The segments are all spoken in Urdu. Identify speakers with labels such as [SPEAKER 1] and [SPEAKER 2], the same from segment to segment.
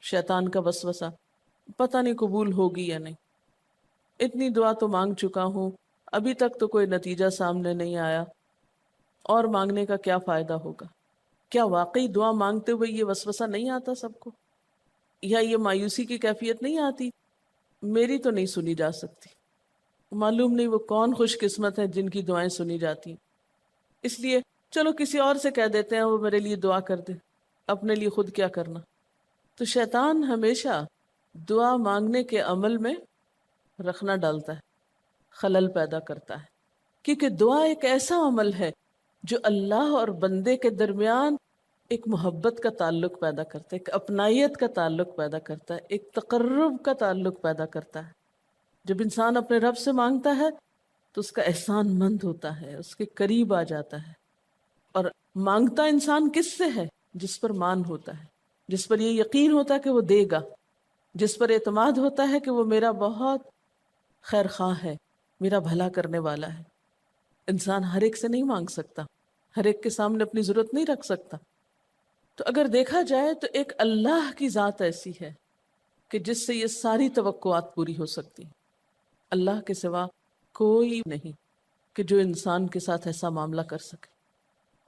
[SPEAKER 1] شیطان کا وسوسہ، پتہ نہیں قبول ہوگی یا نہیں، اتنی دعا تو مانگ چکا ہوں، ابھی تک تو کوئی نتیجہ سامنے نہیں آیا، اور مانگنے کا کیا فائدہ ہوگا؟ کیا واقعی دعا مانگتے ہوئے یہ وسوسہ نہیں آتا سب کو؟ یا یہ مایوسی کی کیفیت نہیں آتی، میری تو نہیں سنی جا سکتی؟ معلوم نہیں وہ کون خوش قسمت ہیں جن کی دعائیں سنی جاتی ہیں، اس لیے چلو کسی اور سے کہہ دیتے ہیں وہ میرے لیے دعا کر دے، اپنے لیے خود کیا کرنا۔ تو شیطان ہمیشہ دعا مانگنے کے عمل میں رخنا ڈالتا ہے، خلل پیدا کرتا ہے، کیونکہ دعا ایک ایسا عمل ہے جو اللہ اور بندے کے درمیان ایک محبت کا تعلق پیدا کرتا ہے، ایک اپنائیت کا تعلق پیدا کرتا ہے، ایک تقرب کا تعلق پیدا کرتا ہے۔ جب انسان اپنے رب سے مانگتا ہے تو اس کا احسان مند ہوتا ہے، اس کے قریب آ جاتا ہے، اور مانگتا انسان کس سے ہے؟ جس پر مان ہوتا ہے، جس پر یہ یقین ہوتا ہے کہ وہ دے گا، جس پر اعتماد ہوتا ہے کہ وہ میرا بہت خیر خواہ ہے، میرا بھلا کرنے والا ہے۔ انسان ہر ایک سے نہیں مانگ سکتا، ہر ایک کے سامنے اپنی ضرورت نہیں رکھ سکتا۔ تو اگر دیکھا جائے تو ایک اللہ کی ذات ایسی ہے کہ جس سے یہ ساری توقعات پوری ہو سکتی، اللہ کے سوا کوئی نہیں کہ جو انسان کے ساتھ ایسا معاملہ کر سکے۔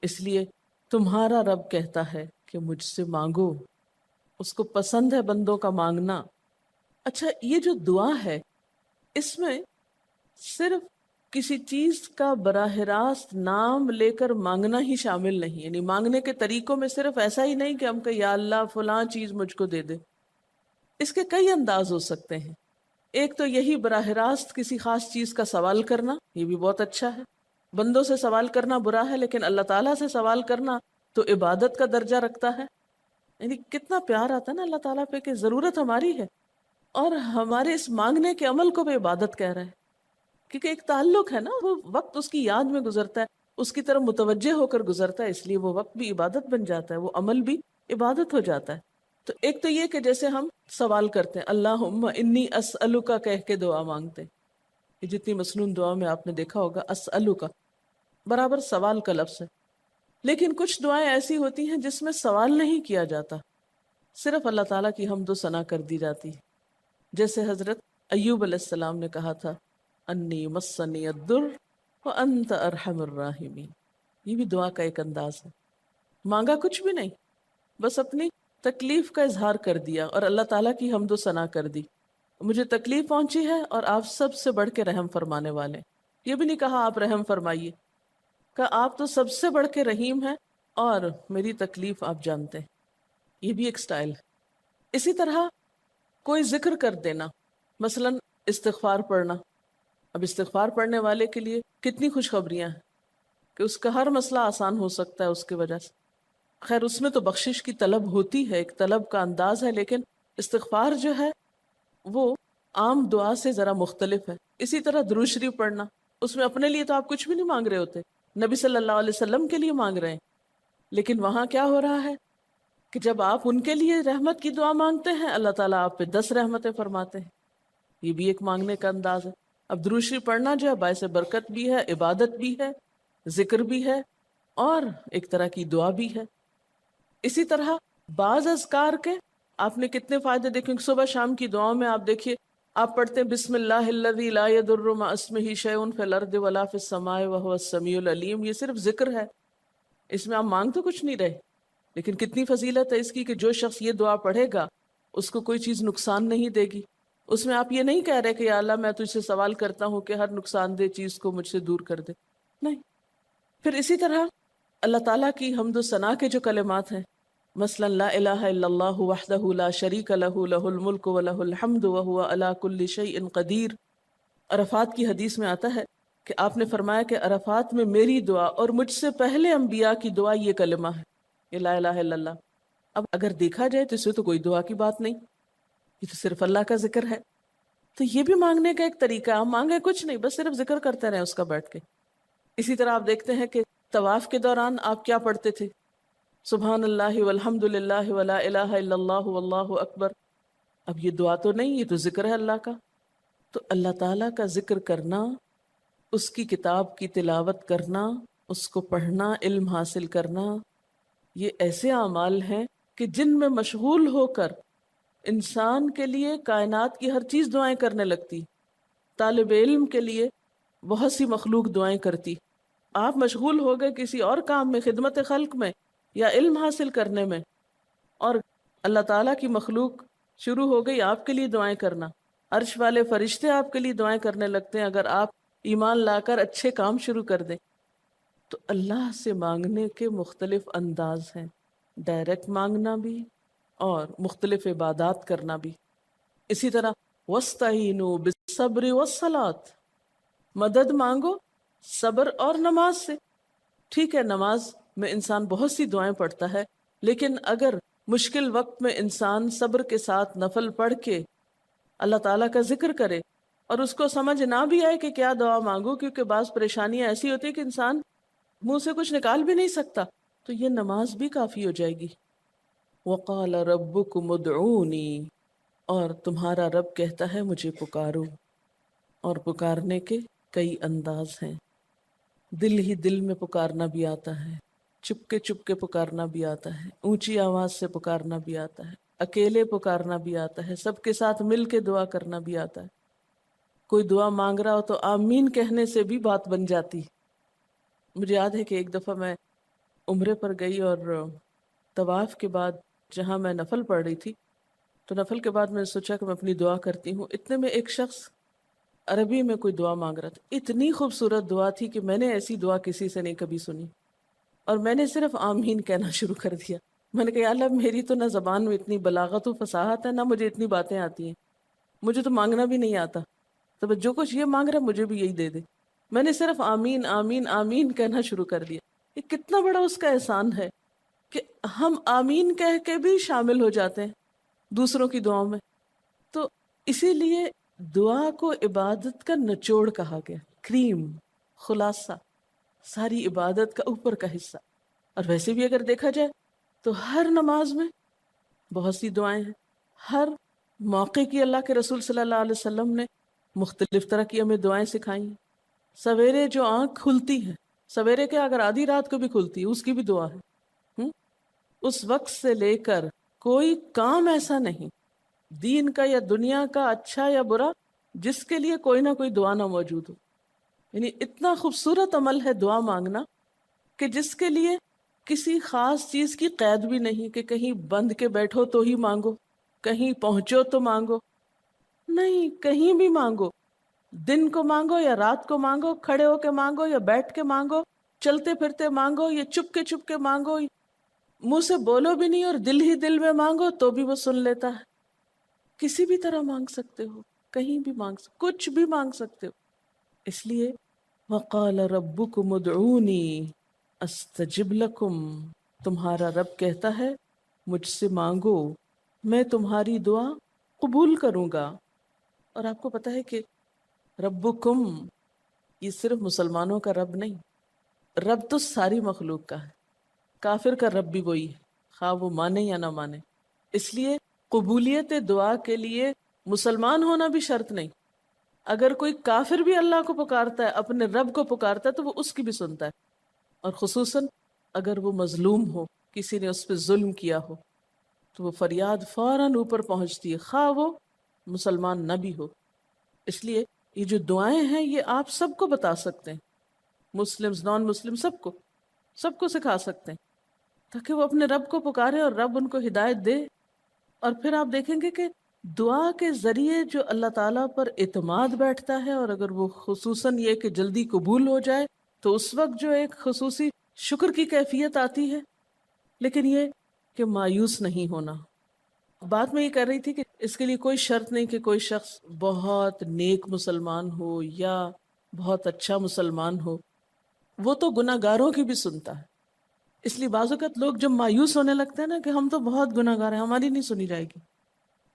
[SPEAKER 1] اس لیے تمہارا رب کہتا ہے کہ مجھ سے مانگو، اس کو پسند ہے بندوں کا مانگنا۔ اچھا، یہ جو دعا ہے اس میں صرف کسی چیز کا براہ راست نام لے کر مانگنا ہی شامل نہیں، یعنی مانگنے کے طریقوں میں صرف ایسا ہی نہیں کہ ہم کہ یا اللہ فلاں چیز مجھ کو دے دے۔ اس کے کئی انداز ہو سکتے ہیں۔ ایک تو یہی براہ راست کسی خاص چیز کا سوال کرنا، یہ بھی بہت اچھا ہے۔ بندوں سے سوال کرنا برا ہے، لیکن اللہ تعالیٰ سے سوال کرنا تو عبادت کا درجہ رکھتا ہے۔ یعنی کتنا پیار آتا ہے نا اللہ تعالیٰ پہ کہ ضرورت ہماری ہے اور ہمارے اس مانگنے کے عمل کو بھی عبادت کہہ رہا ہے، کیونکہ ایک تعلق ہے نا، وہ وقت اس کی یاد میں گزرتا ہے، اس کی طرف متوجہ ہو کر گزرتا ہے، اس لیے وہ وقت بھی عبادت بن جاتا ہے، وہ عمل بھی عبادت ہو جاتا ہے۔ تو ایک تو یہ کہ جیسے ہم سوال کرتے ہیں اللہم انی اسألک کہہ کے دعا مانگتے ہیں، کہ جتنی مسنون دعا میں آپ نے دیکھا ہوگا اسألک برابر سوال کا لفظ ہے۔ لیکن کچھ دعائیں ایسی ہوتی ہیں جس میں سوال نہیں کیا جاتا، صرف اللہ تعالیٰ کی حمد و ثنا کر دی جاتی ہے۔ جیسے حضرت ایوب علیہ السلام نے کہا تھا انی مسنی الضر وانت ارحم الراحمین، یہ بھی دعا کا ایک انداز ہے۔ مانگا کچھ بھی نہیں، بس اپنی تکلیف کا اظہار کر دیا اور اللہ تعالیٰ کی حمد و ثنا کر دی، مجھے تکلیف پہنچی ہے اور آپ سب سے بڑھ کے رحم فرمانے والے۔ یہ بھی نہیں کہا آپ رحم فرمائیے، کہ آپ تو سب سے بڑھ کے رحیم ہیں اور میری تکلیف آپ جانتے ہیں۔ یہ بھی ایک سٹائل ہے۔ اسی طرح کوئی ذکر کر دینا، مثلا استغفار پڑھنا۔ اب استغفار پڑھنے والے کے لیے کتنی خوشخبریاں ہیں کہ اس کا ہر مسئلہ آسان ہو سکتا ہے اس کی وجہ سے۔ خیر اس میں تو بخشش کی طلب ہوتی ہے، ایک طلب کا انداز ہے، لیکن استغفار جو ہے وہ عام دعا سے ذرا مختلف ہے۔ اسی طرح درود شریف پڑھنا، اس میں اپنے لیے تو آپ کچھ بھی نہیں مانگ رہے ہوتے، نبی صلی اللہ علیہ وسلم کے لیے مانگ رہے ہیں، لیکن وہاں کیا ہو رہا ہے کہ جب آپ ان کے لیے رحمت کی دعا مانگتے ہیں اللہ تعالیٰ آپ پہ 10 رحمتیں فرماتے ہیں۔ یہ بھی ایک مانگنے کا انداز ہے۔ اب درود شریف پڑھنا جو ہے باعث برکت بھی ہے، عبادت بھی ہے، ذکر بھی ہے، اور ایک طرح کی دعا بھی ہے۔ اسی طرح بعض اذکار کے آپ نے کتنے فائدے دیکھیں، صبح شام کی دعاؤں میں آپ دیکھیے آپ پڑھتے ہیں بسم اللہ الذی لا یضر مع اسمہ شیء فی الارض ولا فی السماء وهو السمیع العلیم۔ یہ صرف ذکر ہے، اس میں آپ مانگ تو کچھ نہیں رہے، لیکن کتنی فضیلت ہے اس کی کہ جو شخص یہ دعا پڑھے گا اس کو کوئی چیز نقصان نہیں دے گی۔ اس میں آپ یہ نہیں کہہ رہے کہ یا اللہ میں تجھ سے سوال کرتا ہوں کہ ہر نقصان دہ چیز کو مجھ سے دور کر دے، نہیں۔ پھر اسی طرح اللہ تعالیٰ کی حمد و ثنا کے جو کلمات ہیں، مثلا لا الہ الا اللہ وحدہ لا شریک لہ لہ الملک ولہ الحمد وہو علی کل شیء قدیر۔ عرفات کی حدیث میں آتا ہے کہ آپ نے فرمایا کہ عرفات میں میری دعا اور مجھ سے پہلے انبیاء کی دعا یہ کلمہ ہے، یہ لا الہ الا اللہ۔ اب اگر دیکھا جائے تو اس سے تو کوئی دعا کی بات نہیں، یہ تو صرف اللہ کا ذکر ہے۔ تو یہ بھی مانگنے کا ایک طریقہ ہے، ہم مانگے کچھ نہیں، بس صرف ذکر کرتے رہیں اس کا بیٹھ کے۔ اسی طرح آپ دیکھتے ہیں کہ طواف کے دوران آپ کیا پڑھتے تھے؟ سبحان اللہ والحمد للہ ولا الہ الا اللہ واللہ اکبر۔ اب یہ دعا تو نہیں، یہ تو ذکر ہے اللہ کا۔ تو اللہ تعالیٰ کا ذکر کرنا، اس کی کتاب کی تلاوت کرنا، اس کو پڑھنا، علم حاصل کرنا، یہ ایسے اعمال ہیں کہ جن میں مشغول ہو کر انسان کے لیے کائنات کی ہر چیز دعائیں کرنے لگتی، طالب علم کے لیے بہت سی مخلوق دعائیں کرتی. آپ مشغول ہو گئے کسی اور کام میں، خدمت خلق میں یا علم حاصل کرنے میں، اور اللہ تعالیٰ کی مخلوق شروع ہو گئی آپ کے لیے دعائیں کرنا. عرش والے فرشتے آپ کے لیے دعائیں کرنے لگتے ہیں اگر آپ ایمان لا کر اچھے کام شروع کر دیں. تو اللہ سے مانگنے کے مختلف انداز ہیں، ڈائریکٹ مانگنا بھی اور مختلف عبادات کرنا بھی. اسی طرح وَاسْتَعِینُوا بِالصَّبْرِ وَالصَّلَاةِ، مدد مانگو صبر اور نماز سے. ٹھیک ہے، نماز میں انسان بہت سی دعائیں پڑھتا ہے، لیکن اگر مشکل وقت میں انسان صبر کے ساتھ نفل پڑھ کے اللہ تعالیٰ کا ذکر کرے اور اس کو سمجھ نہ بھی آئے کہ کیا دعا مانگو، کیونکہ بعض پریشانیاں ایسی ہوتی ہیں کہ انسان منہ سے کچھ نکال بھی نہیں سکتا، تو یہ نماز بھی کافی ہو جائے گی. وَقَالَ رَبُّكُمُ ادْعُونِي، اور تمہارا رب کہتا ہے مجھے پکارو. اور پکارنے کے کئی انداز ہیں. دل ہی دل میں پکارنا بھی آتا ہے، چپ کے پکارنا بھی آتا ہے، اونچی آواز سے پکارنا بھی آتا ہے، اکیلے پکارنا بھی آتا ہے، سب کے ساتھ مل کے دعا کرنا بھی آتا ہے. کوئی دعا مانگ رہا ہو تو آمین کہنے سے بھی بات بن جاتی. مجھے یاد ہے کہ ایک دفعہ میں عمرے پر گئی اور طواف کے بعد جہاں میں نفل پڑھ رہی تھی، تو نفل کے بعد میں نے سوچا کہ میں اپنی دعا کرتی ہوں. اتنے میں ایک شخص عربی میں کوئی دعا مانگ رہا تھا. اتنی خوبصورت دعا تھی کہ میں نے ایسی دعا کسی سے نہیں کبھی سنی، اور میں نے صرف آمین کہنا شروع کر دیا. میں نے کہا یا اللہ، میری تو نہ زبان میں اتنی بلاغت و فصاحت ہے، نہ مجھے اتنی باتیں آتی ہیں، مجھے تو مانگنا بھی نہیں آتا، تو بس جو کچھ یہ مانگ رہا ہے مجھے بھی یہی دے دے. میں نے صرف آمین آمین آمین کہنا شروع کر دیا. یہ کتنا بڑا اس کا احسان ہے کہ ہم آمین کہہ کے بھی شامل ہو جاتے ہیں دوسروں کی دعاؤں میں. تو اسی لیے دعا کو عبادت کا نچوڑ کہا گیا، کریم، خلاصہ، ساری عبادت کا اوپر کا حصہ. اور ویسے بھی اگر دیکھا جائے تو ہر نماز میں بہت سی دعائیں ہیں. ہر موقع کی اللہ کے رسول صلی اللہ علیہ وسلم نے مختلف طرح کی ہمیں دعائیں سکھائی ہیں. سویرے جو آنکھ کھلتی ہے، سویرے کے اگر آدھی رات کو بھی کھلتی ہے، اس کی بھی دعا ہے. اس وقت سے لے کر کوئی کام ایسا نہیں دین کا یا دنیا کا، اچھا یا برا، جس کے لیے کوئی نہ کوئی دعا نہ موجود ہو. یعنی اتنا خوبصورت عمل ہے دعا مانگنا کہ جس کے لیے کسی خاص چیز کی قید بھی نہیں کہ کہیں بند کے بیٹھو تو ہی مانگو، کہیں پہنچو تو مانگو. نہیں، کہیں بھی مانگو، دن کو مانگو یا رات کو مانگو، کھڑے ہو کے مانگو یا بیٹھ کے مانگو، چلتے پھرتے مانگو یا چپ کے مانگو، منہ سے بولو بھی نہیں اور دل ہی دل میں مانگو تو بھی وہ سن لیتا ہے. کسی بھی طرح مانگ سکتے ہو، کہیں بھی مانگ سکتے، کچھ بھی مانگ سکتے ہو. اس لیے وَقَالَ رَبُّكُمُ ادْعُونِي أَسْتَجِبْ لَكُمْ، تمہارا رب کہتا ہے مجھ سے مانگو، میں تمہاری دعا قبول کروں گا. اور آپ کو پتہ ہے کہ ربکم یہ صرف مسلمانوں کا رب نہیں، رب تو ساری مخلوق کا ہے. کافر کا رب بھی وہی ہے، خواہ وہ مانے یا نہ مانے. اس لیے قبولیت دعا کے لیے مسلمان ہونا بھی شرط نہیں. اگر کوئی کافر بھی اللہ کو پکارتا ہے، اپنے رب کو پکارتا ہے، تو وہ اس کی بھی سنتا ہے. اور خصوصاً اگر وہ مظلوم ہو، کسی نے اس پہ ظلم کیا ہو، تو وہ فریاد فوراً اوپر پہنچتی ہے، خواہ وہ مسلمان نہ بھی ہو. اس لیے یہ جو دعائیں ہیں یہ آپ سب کو بتا سکتے ہیں، مسلم نان مسلم سب کو سکھا سکتے ہیں، تاکہ وہ اپنے رب کو پکارے اور رب ان کو ہدایت دے. اور پھر آپ دیکھیں گے کہ دعا کے ذریعے جو اللہ تعالیٰ پر اعتماد بیٹھتا ہے، اور اگر وہ خصوصاً یہ کہ جلدی قبول ہو جائے، تو اس وقت جو ایک خصوصی شکر کی کیفیت آتی ہے. لیکن یہ کہ مایوس نہیں ہونا. بات میں یہ کر رہی تھی کہ اس کے لیے کوئی شرط نہیں کہ کوئی شخص بہت نیک مسلمان ہو یا بہت اچھا مسلمان ہو، وہ تو گناہ گاروں کی بھی سنتا ہے. اس لیے بعض اوقات لوگ جب مایوس ہونے لگتے ہیں نا کہ ہم تو بہت گناہ گار ہیں، ہماری نہیں سنی جائے گی،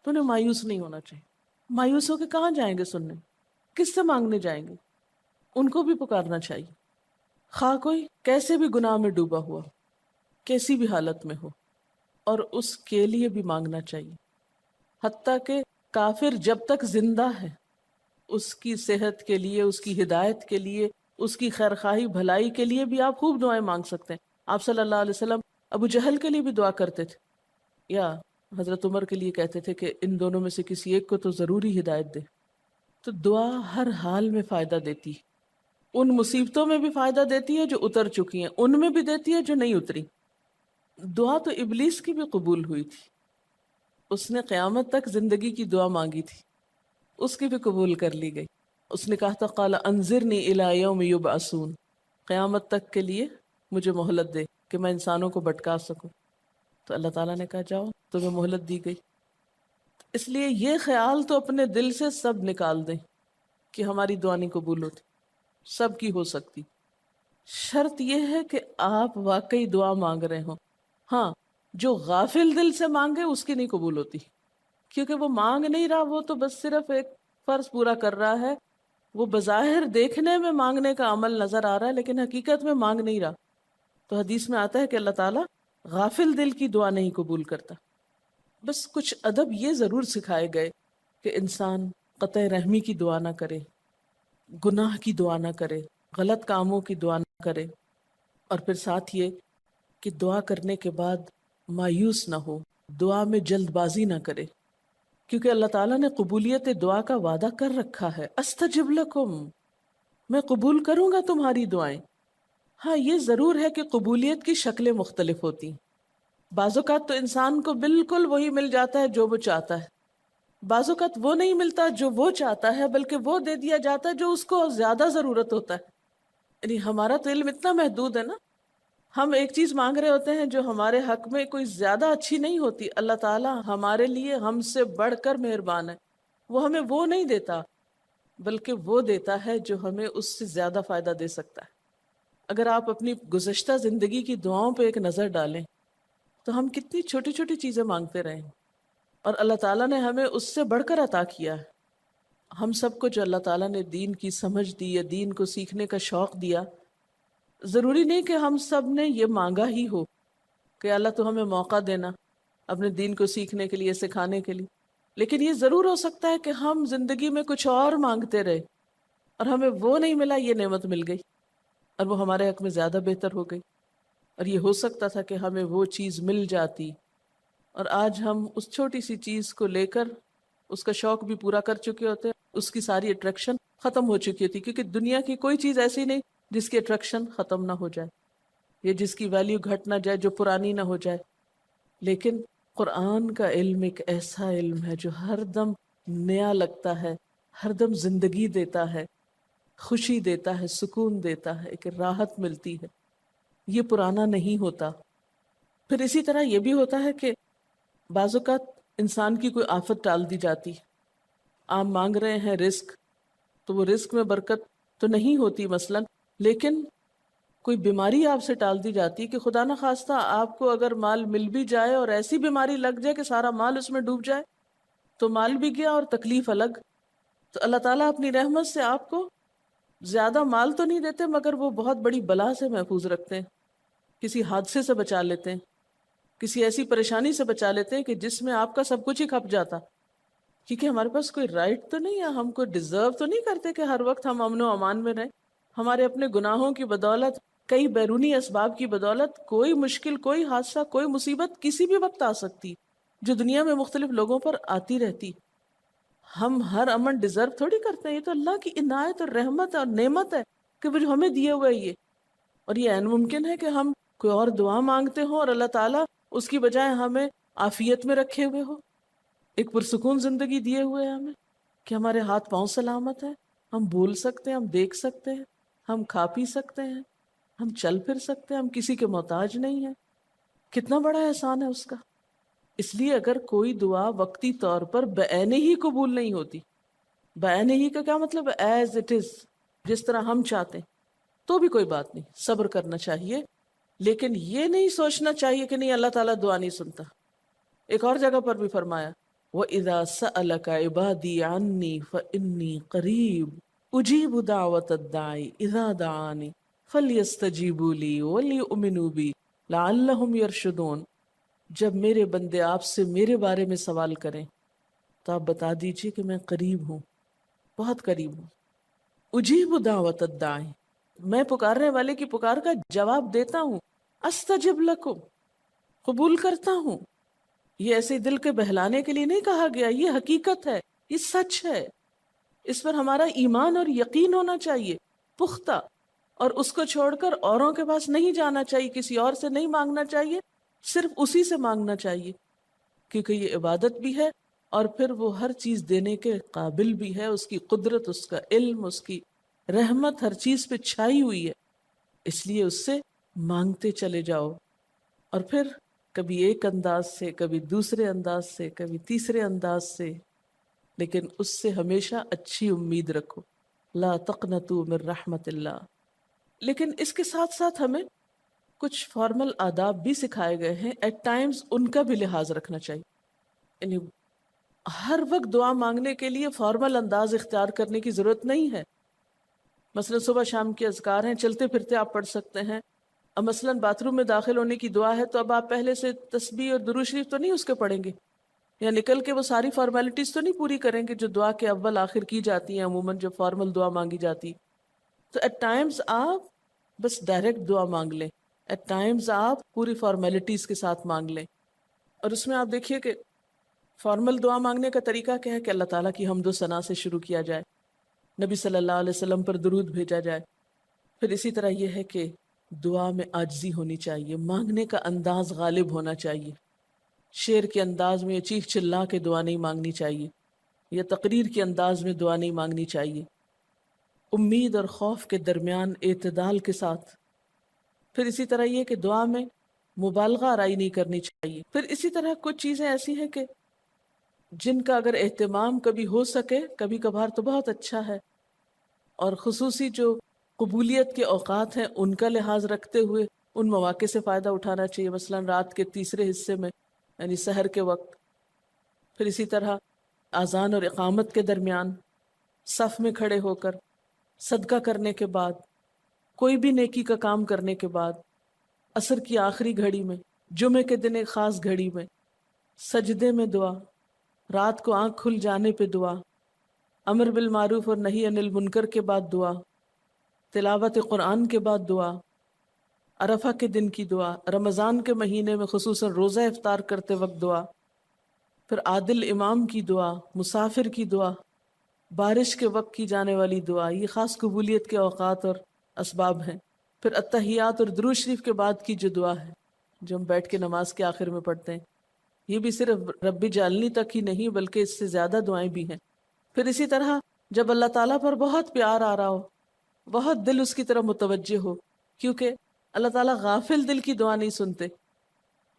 [SPEAKER 1] تو انہیں مایوس نہیں ہونا چاہیے. مایوس ہو کے کہاں جائیں گے سننے؟ کس سے مانگنے جائیں گے؟ ان کو بھی پکارنا چاہیے، خواہ کوئی کیسے بھی گناہ میں ڈوبا ہوا، کیسی بھی حالت میں ہو، اور اس کے لیے بھی مانگنا چاہیے. حتیٰ کہ کافر جب تک زندہ ہے، اس کی صحت کے لیے، اس کی ہدایت کے لیے، اس کی خیرخواہی بھلائی کے لیے بھی آپ خوب دعائیں مانگ سکتے ہیں. آپ صلی اللہ علیہ وسلم ابو جہل کے لیے بھی دعا کرتے تھے، یا حضرت عمر کے لیے کہتے تھے کہ ان دونوں میں سے کسی ایک کو تو ضروری ہدایت دے. تو دعا ہر حال میں فائدہ دیتی ہے. ان مصیبتوں میں بھی فائدہ دیتی ہے جو اتر چکی ہیں، ان میں بھی دیتی ہے جو نہیں اتری. دعا تو ابلیس کی بھی قبول ہوئی تھی. اس نے قیامت تک زندگی کی دعا مانگی تھی، اس کی بھی قبول کر لی گئی. اس نے کہا تھا قال انظرنی الی یوم یبعثون، قیامت تک کے لیے مجھے مہلت دے کہ میں انسانوں کو بھٹکا سکوں. تو اللہ تعالیٰ نے کہا جاؤ، تمہیں مہلت دی گئی. اس لیے یہ خیال تو اپنے دل سے سب نکال دیں کہ ہماری دعا نہیں قبول ہوتی. سب کی ہو سکتی، شرط یہ ہے کہ آپ واقعی دعا مانگ رہے ہوں. ہاں، جو غافل دل سے مانگے اس کی نہیں قبول ہوتی، کیونکہ وہ مانگ نہیں رہا، وہ تو بس صرف ایک فرض پورا کر رہا ہے. وہ بظاہر دیکھنے میں مانگنے کا عمل نظر آ رہا ہے لیکن حقیقت میں مانگ نہیں رہا. تو حدیث میں آتا ہے کہ اللہ تعالیٰ غافل دل کی دعا نہیں قبول کرتا. بس کچھ ادب یہ ضرور سکھائے گئے کہ انسان قطع رحمی کی دعا نہ کرے، گناہ کی دعا نہ کرے، غلط کاموں کی دعا نہ کرے، اور پھر ساتھ یہ کہ دعا کرنے کے بعد مایوس نہ ہو، دعا میں جلد بازی نہ کرے، کیونکہ اللہ تعالیٰ نے قبولیت دعا کا وعدہ کر رکھا ہے. استجب لکم، میں قبول کروں گا تمہاری دعائیں. ہاں، یہ ضرور ہے کہ قبولیت کی شکلیں مختلف ہوتی ہیں. بعض اوقات تو انسان کو بالکل وہی مل جاتا ہے جو وہ چاہتا ہے، بعض اوقات وہ نہیں ملتا جو وہ چاہتا ہے، بلکہ وہ دے دیا جاتا ہے جو اس کو زیادہ ضرورت ہوتا ہے. یعنی ہمارا تو علم اتنا محدود ہے نا، ہم ایک چیز مانگ رہے ہوتے ہیں جو ہمارے حق میں کوئی زیادہ اچھی نہیں ہوتی. اللہ تعالیٰ ہمارے لیے ہم سے بڑھ کر مہربان ہے، وہ ہمیں وہ نہیں دیتا بلکہ وہ دیتا ہے جو ہمیں اس سے زیادہ فائدہ دے سکتا ہے. اگر آپ اپنی گزشتہ زندگی کی دعاؤں پہ ایک نظر ڈالیں تو ہم کتنی چھوٹی چھوٹی چیزیں مانگتے رہے ہیں، اور اللہ تعالیٰ نے ہمیں اس سے بڑھ کر عطا کیا ہے. ہم سب کو جو اللہ تعالیٰ نے دین کی سمجھ دی یا دین کو سیکھنے کا شوق دیا، ضروری نہیں کہ ہم سب نے یہ مانگا ہی ہو کہ اللہ تو ہمیں موقع دینا اپنے دین کو سیکھنے کے لیے، سکھانے کے لیے. لیکن یہ ضرور ہو سکتا ہے کہ ہم زندگی میں کچھ اور مانگتے رہے اور ہمیں وہ نہیں ملا، یہ نعمت مل گئی اور وہ ہمارے حق میں زیادہ بہتر ہو گئی. اور یہ ہو سکتا تھا کہ ہمیں وہ چیز مل جاتی اور آج ہم اس چھوٹی سی چیز کو لے کر اس کا شوق بھی پورا کر چکے ہوتے، اس کی ساری اٹریکشن ختم ہو چکی ہوتی، کیونکہ دنیا کی کوئی چیز ایسی نہیں جس کی اٹریکشن ختم نہ ہو جائے یا جس کی ویلیو گھٹ نہ جائے، جو پرانی نہ ہو جائے. لیکن قرآن کا علم ایک ایسا علم ہے جو ہر دم نیا لگتا ہے، ہر دم زندگی دیتا ہے، خوشی دیتا ہے، سکون دیتا ہے، ایک راحت ملتی ہے. یہ پرانا نہیں ہوتا. پھر اسی طرح یہ بھی ہوتا ہے کہ بعض اوقات انسان کی کوئی آفت ٹال دی جاتی. آپ مانگ رہے ہیں رزق، تو وہ رزق میں برکت تو نہیں ہوتی مثلا، لیکن کوئی بیماری آپ سے ٹال دی جاتی کہ خدا نہ خواستہ آپ کو اگر مال مل بھی جائے اور ایسی بیماری لگ جائے کہ سارا مال اس میں ڈوب جائے تو مال بھی گیا اور تکلیف الگ. تو اللہ تعالیٰ اپنی رحمت سے آپ کو زیادہ مال تو نہیں دیتے مگر وہ بہت بڑی بلا سے محفوظ رکھتے ہیں، کسی حادثے سے بچا لیتے ہیں، کسی ایسی پریشانی سے بچا لیتے ہیں کہ جس میں آپ کا سب کچھ ہی کھپ جاتا. کیونکہ ہمارے پاس کوئی رائٹ تو نہیں ہے، ہم کو ڈیزرو تو نہیں کرتے کہ ہر وقت ہم امن و امان میں رہیں. ہمارے اپنے گناہوں کی بدولت، کئی بیرونی اسباب کی بدولت کوئی مشکل، کوئی حادثہ، کوئی مصیبت کسی بھی وقت آ سکتی جو دنیا میں مختلف لوگوں پر آتی رہتی. ہم ہر امن ڈیزرو تھوڑی کرتے ہیں، یہ تو اللہ کی عنایت اور رحمت اور نعمت ہے کہ وہ جو ہمیں دیے ہوئے یہ. اور یہ عین ممکن ہے کہ ہم کوئی اور دعا مانگتے ہوں اور اللہ تعالیٰ اس کی بجائے ہمیں عافیت میں رکھے ہوئے ہو، ایک پرسکون زندگی دیے ہوئے ہیں ہمیں، کہ ہمارے ہاتھ پاؤں سلامت ہیں، ہم بول سکتے ہیں، ہم دیکھ سکتے ہیں، ہم کھا پی سکتے ہیں، ہم چل پھر سکتے ہیں، ہم کسی کے محتاج نہیں ہیں. کتنا بڑا احسان ہے اس کا. اس لیے اگر کوئی دعا وقتی طور پر بعینہ ہی قبول نہیں ہوتی، بعینہ ہی کا کیا مطلب ہے؟ ایز اٹ از، جس طرح ہم چاہتے ہیں، تو بھی کوئی بات نہیں، صبر کرنا چاہیے. لیکن یہ نہیں سوچنا چاہیے کہ نہیں اللہ تعالیٰ دعا نہیں سنتا. ایک اور جگہ پر بھی فرمایا وَإِذَا سَأَلَكَ عِبَادِي عَنِّي فَإِنِّي قَرِيبٌ أُجِيبُ دَعْوَةَ الدَّاعِ إِذَا دَعَانِ فَلْيَسْتَجِيبُوا لِي وَلْيُؤْمِنُوا بِي لَعَلَّهُمْ يَرْشُدُونَ. جب میرے بندے آپ سے میرے بارے میں سوال کریں تو آپ بتا دیجئے کہ میں قریب ہوں، بہت قریب ہوں. اجیب دعوت الداعی، میں پکارنے والے کی پکار کا جواب دیتا ہوں. استجب لکم، قبول کرتا ہوں. یہ ایسے دل کے بہلانے کے لیے نہیں کہا گیا، یہ حقیقت ہے، یہ سچ ہے، اس پر ہمارا ایمان اور یقین ہونا چاہیے پختہ، اور اس کو چھوڑ کر اوروں کے پاس نہیں جانا چاہیے، کسی اور سے نہیں مانگنا چاہیے، صرف اسی سے مانگنا چاہیے، کیونکہ یہ عبادت بھی ہے اور پھر وہ ہر چیز دینے کے قابل بھی ہے، اس کی قدرت، اس کا علم، اس کی رحمت ہر چیز پہ چھائی ہوئی ہے، اس لیے اس سے مانگتے چلے جاؤ، اور پھر کبھی ایک انداز سے، کبھی دوسرے انداز سے، کبھی تیسرے انداز سے، لیکن اس سے ہمیشہ اچھی امید رکھو، لا تقنطوا من رحمت اللہ۔ لیکن اس کے ساتھ ساتھ ہمیں کچھ فارمل آداب بھی سکھائے گئے ہیں، ایٹ ٹائمز ان کا بھی لحاظ رکھنا چاہیے، یعنی ہر وقت دعا مانگنے کے لیے فارمل انداز اختیار کرنے کی ضرورت نہیں ہے۔ مثلا صبح شام کے اذکار ہیں، چلتے پھرتے آپ پڑھ سکتے ہیں، اب مثلا باتھ روم میں داخل ہونے کی دعا ہے تو اب آپ پہلے سے تسبیح اور درود شریف تو نہیں اس کے پڑھیں گے، یا نکل کے وہ ساری فارمیلٹیز تو نہیں پوری کریں گے جو دعا کے اول آخر کی جاتی ہیں عموماً جب فارمل دعا مانگی جاتی۔ تو ایٹ ٹائمز آپ بس ڈائریکٹ دعا مانگ لیں، ایٹ ٹائمز آپ پوری فارمیلٹیز کے ساتھ مانگ لیں، اور اس میں آپ دیکھیے کہ فارمل دعا مانگنے کا طریقہ کیا ہے کہ اللہ تعالیٰ کی حمد و ثنا سے شروع کیا جائے، نبی صلی اللہ علیہ وسلم پر درود بھیجا جائے، پھر اسی طرح یہ ہے کہ دعا میں عاجزی ہونی چاہیے، مانگنے کا انداز غالب ہونا چاہیے، شعر کے انداز میں چیخ چلا کے دعا نہیں مانگنی چاہیے، یا تقریر کے انداز میں دعا نہیں مانگنی چاہیے، امید اور خوف کے درمیان اعتدال کے ساتھ، پھر اسی طرح یہ کہ دعا میں مبالغہ آرائی نہیں کرنی چاہیے، پھر اسی طرح کچھ چیزیں ایسی ہیں کہ جن کا اگر اہتمام کبھی ہو سکے، کبھی کبھار تو بہت اچھا ہے، اور خصوصی جو قبولیت کے اوقات ہیں ان کا لحاظ رکھتے ہوئے ان مواقع سے فائدہ اٹھانا چاہیے، مثلا رات کے تیسرے حصے میں یعنی سحر کے وقت، پھر اسی طرح اذان اور اقامت کے درمیان، صف میں کھڑے ہو کر، صدقہ کرنے کے بعد، کوئی بھی نیکی کا کام کرنے کے بعد، عصر کی آخری گھڑی میں، جمعے کے دن ایک خاص گھڑی میں، سجدے میں دعا، رات کو آنکھ کھل جانے پہ دعا، امر بالمعروف اور نہی عن المنکر کے بعد دعا، تلاوت قرآن کے بعد دعا، عرفہ کے دن کی دعا، رمضان کے مہینے میں خصوصاً روزہ افطار کرتے وقت دعا، پھر عادل امام کی دعا، مسافر کی دعا، بارش کے وقت کی جانے والی دعا، یہ خاص قبولیت کے اوقات اور اسباب ہیں، پھر التحیات اور درود شریف کے بعد کی جو دعا ہے جو ہم بیٹھ کے نماز کے آخر میں پڑھتے ہیں، یہ بھی صرف رب جعلنی تک ہی نہیں بلکہ اس سے زیادہ دعائیں بھی ہیں۔ پھر اسی طرح جب اللہ تعالیٰ پر بہت پیار آ رہا ہو، بہت دل اس کی طرف متوجہ ہو، کیونکہ اللہ تعالیٰ غافل دل کی دعا نہیں سنتے،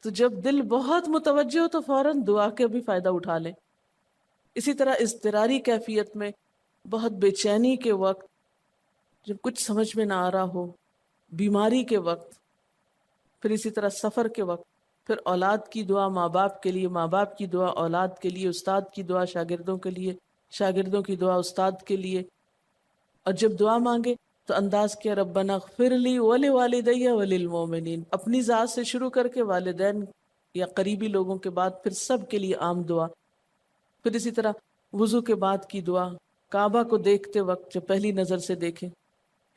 [SPEAKER 1] تو جب دل بہت متوجہ ہو تو فوراً دعا کے بھی فائدہ اٹھا لیں۔ اسی طرح اضطراری کیفیت میں، بہت بے چینی کے وقت، جب کچھ سمجھ میں نہ آ رہا ہو، بیماری کے وقت، پھر اسی طرح سفر کے وقت، پھر اولاد کی دعا ماں باپ کے لیے، ماں باپ کی دعا اولاد کے لیے، استاد کی دعا شاگردوں کے لیے، شاگردوں کی دعا استاد کے لیے، اور جب دعا مانگے تو انداز کیا ربنا اغفر لی ولوالدی وللمؤمنین، اپنی ذات سے شروع کر کے والدین یا قریبی لوگوں کے بعد پھر سب کے لیے عام دعا، پھر اسی طرح وضو کے بعد کی دعا، کعبہ کو دیکھتے وقت جب پہلی نظر سے دیکھیں،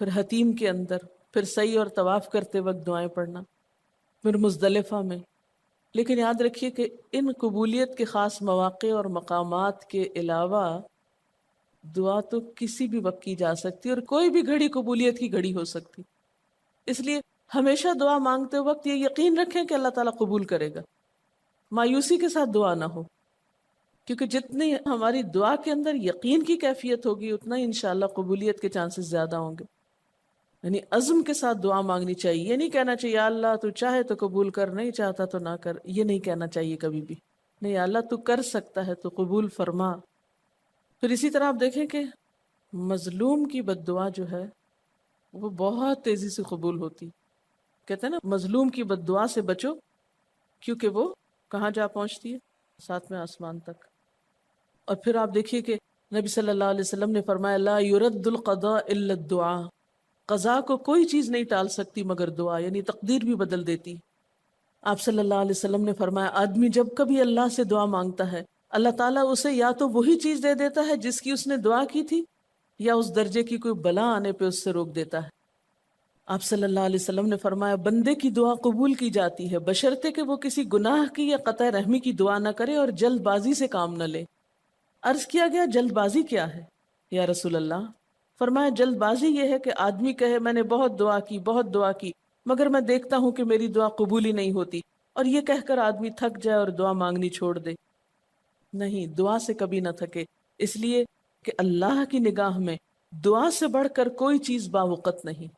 [SPEAKER 1] پھر حتیم کے اندر، پھر سعی اور طواف کرتے وقت دعائیں پڑھنا، پھر مزدلفہ میں۔ لیکن یاد رکھیے کہ ان قبولیت کے خاص مواقع اور مقامات کے علاوہ دعا تو کسی بھی وقت کی جا سکتی اور کوئی بھی گھڑی قبولیت کی گھڑی ہو سکتی، اس لیے ہمیشہ دعا مانگتے وقت یہ یقین رکھیں کہ اللہ تعالیٰ قبول کرے گا، مایوسی کے ساتھ دعا نہ ہو، کیونکہ جتنی ہماری دعا کے اندر یقین کی کیفیت ہوگی اتنا ہی انشاءاللہ قبولیت کے چانسز زیادہ ہوں گے۔ یعنی عزم کے ساتھ دعا مانگنی چاہیے، یہ نہیں کہنا چاہیے یا اللہ تو چاہے تو قبول کر، نہیں چاہتا تو نہ کر، یہ نہیں کہنا چاہیے کبھی بھی، نہیں یا اللہ تو کر سکتا ہے تو قبول فرما۔ پھر اسی طرح آپ دیکھیں کہ مظلوم کی بد دعا جو ہے وہ بہت تیزی سے قبول ہوتی، کہتے ہیں نا مظلوم کی بد دعا سے بچو کیونکہ وہ کہاں جا پہنچتی ہے؟ ساتویں آسمان تک۔ اور پھر آپ دیکھیے کہ نبی صلی اللہ علیہ وسلم نے فرمایا لا يرد القضاء الا الدعاء، قضاء کو کوئی چیز نہیں ٹال سکتی مگر دعا، یعنی تقدیر بھی بدل دیتی۔ آپ صلی اللہ علیہ وسلم نے فرمایا آدمی جب کبھی اللہ سے دعا مانگتا ہے اللہ تعالیٰ اسے یا تو وہی چیز دے دیتا ہے جس کی اس نے دعا کی تھی، یا اس درجے کی کوئی بلا آنے پہ اس سے روک دیتا ہے۔ آپ صلی اللہ علیہ وسلم نے فرمایا بندے کی دعا قبول کی جاتی ہے بشرطے کہ وہ کسی گناہ کی یا قطع رحمی کی دعا نہ کرے اور جلد بازی سے کام نہ لے۔ عرض کیا گیا جلد بازی کیا ہے یا رسول اللہ؟ فرمایا جلد بازی یہ ہے کہ آدمی کہے میں نے بہت دعا کی بہت دعا کی مگر میں دیکھتا ہوں کہ میری دعا قبول ہی نہیں ہوتی، اور یہ کہہ کر آدمی تھک جائے اور دعا مانگنی چھوڑ دے۔ نہیں، دعا سے کبھی نہ تھکے، اس لیے کہ اللہ کی نگاہ میں دعا سے بڑھ کر کوئی چیز باوقت نہیں۔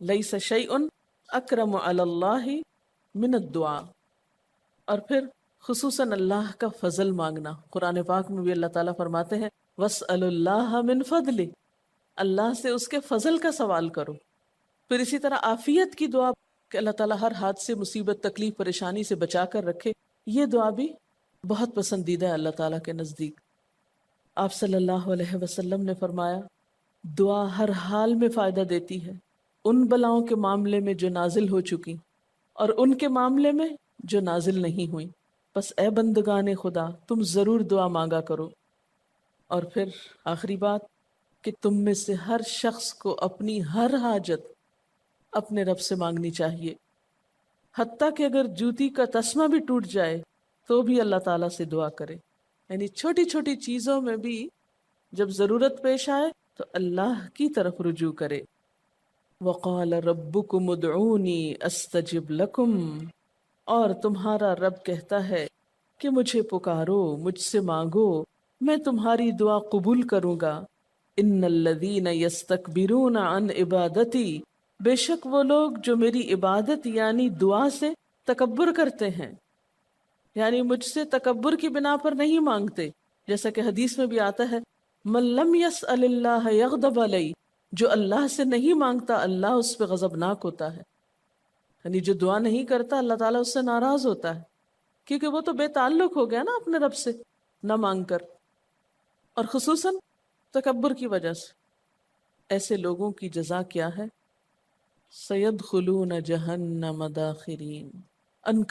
[SPEAKER 1] لیس شیء اکرم علی اللہ من الدعاء۔ اور پھر خصوصاً اللہ کا فضل مانگنا، قرآن پاک میں بھی اللہ تعالیٰ فرماتے ہیں وَاسْأَلُوا اللَّهَ مِنْ فَضْلِهِ، اللہ سے اس کے فضل کا سوال کرو۔ پھر اسی طرح عافیت کی دعا کہ اللہ تعالیٰ ہر حادثے مصیبت تکلیف پریشانی سے بچا کر رکھے، یہ دعا بھی بہت پسندیدہ ہے اللہ تعالیٰ کے نزدیک۔ آپ صلی اللہ علیہ وسلم نے فرمایا دعا ہر حال میں فائدہ دیتی ہے، ان بلاؤں کے معاملے میں جو نازل ہو چکی اور ان کے معاملے میں جو نازل نہیں ہوئی۔ بس اے بندگان خدا تم ضرور دعا مانگا کرو۔ اور پھر آخری بات کہ تم میں سے ہر شخص کو اپنی ہر حاجت اپنے رب سے مانگنی چاہیے، حتیٰ کہ اگر جوتی کا تسمہ بھی ٹوٹ جائے تو بھی اللہ تعالیٰ سے دعا کرے۔ یعنی چھوٹی چھوٹی چیزوں میں بھی جب ضرورت پیش آئے تو اللہ کی طرف رجوع کرے۔ وَقَالَ رَبُّكُمُ ادْعُونِي أَسْتَجِبْ لَكُمْ، اور تمہارا رب کہتا ہے کہ مجھے پکارو، مجھ سے مانگو، میں تمہاری دعا قبول کروں گا۔ ان الذین یستکبرون عن عبادتی، بے شک وہ لوگ جو میری عبادت یعنی دعا سے تکبر کرتے ہیں، یعنی مجھ سے تکبر کی بنا پر نہیں مانگتے، جیسا کہ حدیث میں بھی آتا ہے من لم یسأل اللہ یغضب علیہ، جو اللہ سے نہیں مانگتا اللہ اس پہ غضبناک ہوتا ہے۔ یعنی جو دعا نہیں کرتا اللہ تعالیٰ اس سے ناراض ہوتا ہے، کیونکہ وہ تو بے تعلق ہو گیا نا اپنے رب سے نہ مانگ کر، اور خصوصاً تکبر کی وجہ سے۔ ایسے لوگوں کی جزا کیا ہے؟ سیدخلون جہنم داخرین، ان